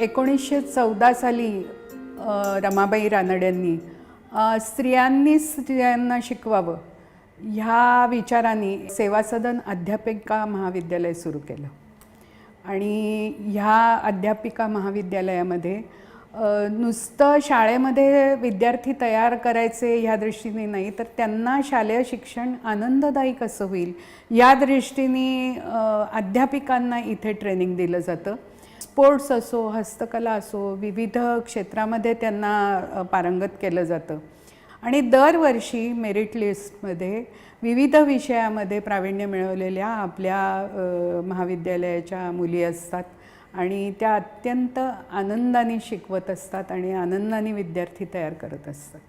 1914 साली रमाबाई रानड्यांनी स्त्रियांनी स्त्रियांना शिकवावं ह्या विचारांनी सेवा सदन अध्यापिका महाविद्यालय सुरू केलं आणि ह्या अध्यापिका महाविद्यालयामध्ये नुसतं शाळेमध्ये विद्यार्थी तयार करायचे ह्या दृष्टीने नाही तर त्यांना शालेय शिक्षण आनंददायी कसं होईल या दृष्टीने अध्यापिकांना इथे ट्रेनिंग दिलं जातं। स्पोर्ट्स असो, हस्तकला असो, विविध क्षेत्रामध्ये त्यांना पारंगत केलं जातं आणि दरवर्षी मेरिट लिस्टमध्ये विविध विषयामध्ये प्रावीण्य मिळवलेल्या आपल्या महाविद्यालयाच्या मुली असतात आणि त्या अत्यंत आनंदाने शिकवत असतात आणि आनंदाने विद्यार्थी तयार करत असतात।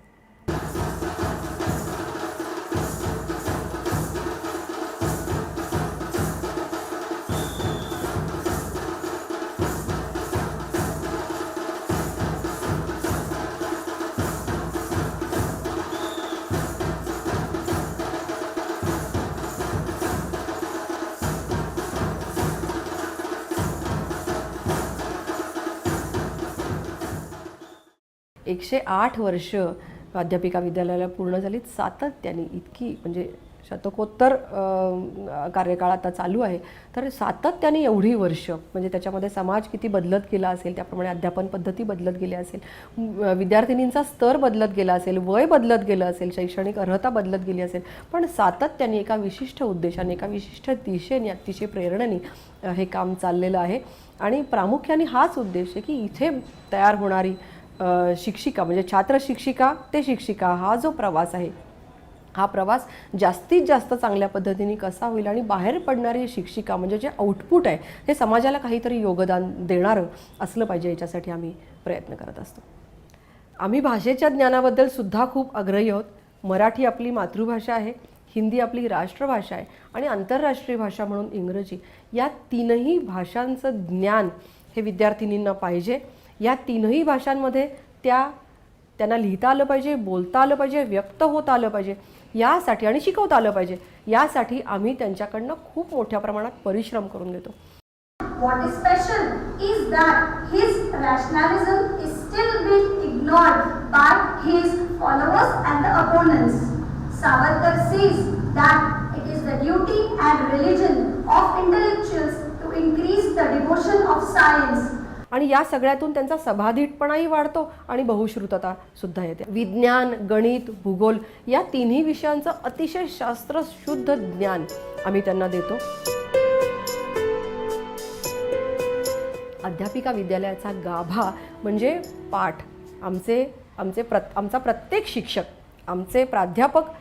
एकशे 8 वर्ष अध्यापिका विद्यालयाला पूर्ण झालीत। सातत्याने इतकी म्हणजे शतकोत्तर कार्यकाळ आता चालू आहे, तर सातत्याने एवढी वर्ष म्हणजे त्याच्यामध्ये समाज किती बदलत गेला असेल, त्याप्रमाणे अध्यापन पद्धती बदलत गेल्या असेल, विद्यार्थिनींचा स्तर बदलत गेला असेल, वय बदलत गेलं असेल, शैक्षणिक अर्हता बदलत गेली असेल, पण सातत्याने एका विशिष्ट उद्देशाने एका विशिष्ट दिशेने अतिशय प्रेरणेने हे काम चाललेलं आहे आणि प्रामुख्याने हाच उद्देश आहे की इथे तयार होणारी शिक्षिका म्हणजे छात्र शिक्षिका ते शिक्षिका हा जो प्रवास आहे हा प्रवास जास्तीत जास्त चांगल्या पद्धतीने कसा होईल आणि बाहेर पडणारी शिक्षिका म्हणजे जे आउटपुट आहे ते समाजाला काहीतरी योगदान देणारं असलं पाहिजे, याच्यासाठी आम्ही प्रयत्न करत असतो। आम्ही भाषेच्या ज्ञानाबद्दल सुद्धा खूप आग्रही आहोत। मराठी आपली मातृभाषा आहे, हिंदी आपली राष्ट्रभाषा आहे आणि आंतरराष्ट्रीय भाषा म्हणून इंग्रजी, या तीनही भाषांचं ज्ञान हे विद्यार्थिनींना पाहिजे। या तीनही भाषांमध्ये त्यांना लिहिता आलं पाहिजे, बोलता आलं पाहिजे, व्यक्त होता आलं पाहिजे, यासाठी आणि शिकवता आलं पाहिजे, यासाठी आम्ही त्यांच्याकडनं खूप मोठ्या प्रमाणात परिश्रम करून घेतो। What is special is that his rationalism is still being ignored by his followers and the opponents. Savarkar says that it is the duty and religion of intellectuals to increase the devotion of science. आणि या सगळ्यातून त्यांचा सभाधीटपणाही वाढतो आणि बहुश्रुतता सुद्धा येते। विज्ञान, गणित, भूगोल या तिन्ही विषयांचं अतिशय शास्त्रशुद्ध ज्ञान आम्ही त्यांना देतो। अध्यापिका विद्यालयाचा गाभा म्हणजे पाठ। आमचा प्रत्येक शिक्षक, आमचे प्राध्यापक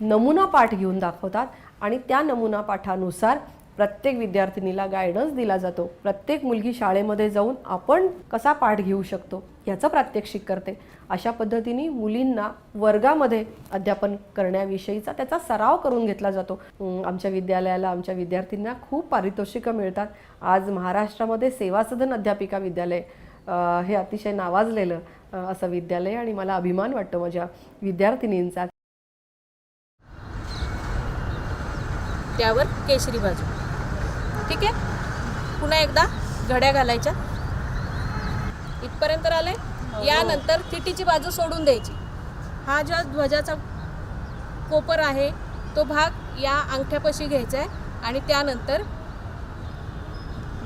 नमुना पाठ घेऊन दाखवतात आणि त्या नमुना पाठानुसार प्रत्येक विद्यार्थिनीला गायडन्स दिला जातो। प्रत्येक मुलगी शाळेमध्ये जाऊन आपण कसा पाठ घेऊ शकतो याचं प्रात्यक्षिक करते। अशा पद्धतीने मुलींना वर्गामध्ये अध्यापन करण्याविषयीचा त्याचा सराव करून घेतला जातो। आमच्या विद्यालयाला, आमच्या विद्यार्थ्यांना खूप पारितोषिकं मिळतात। आज महाराष्ट्रामध्ये सेवा सदन अध्यापिका विद्यालय हे अतिशय नावाजलेलं असं विद्यालय आणि मला अभिमान वाटतो माझ्या विद्यार्थिनींचा। त्यावर केशरी बाजू, ठीक आहे। पुन्हा एकदा घड्या घालायच्या, इथपर्यंत आले। यानंतर थिटीची बाजू सोडून द्यायची। हा जो ध्वजाचा कोपर आहे तो भाग या अंगठ्यापाशी घ्यायचा आहे आणि त्यानंतर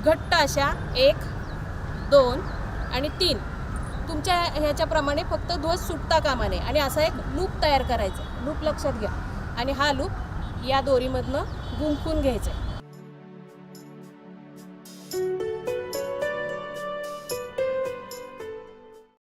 घट्ट अशा 1, 2 आणि 3 तुमच्या ह्याच्याप्रमाणे फक्त ध्वज सुटता कामा नये आणि असा एक लूप तयार करायचा। लूप लक्षात घ्या आणि हा लूप या दोरीमधनं गुंफून घ्यायचं आहे।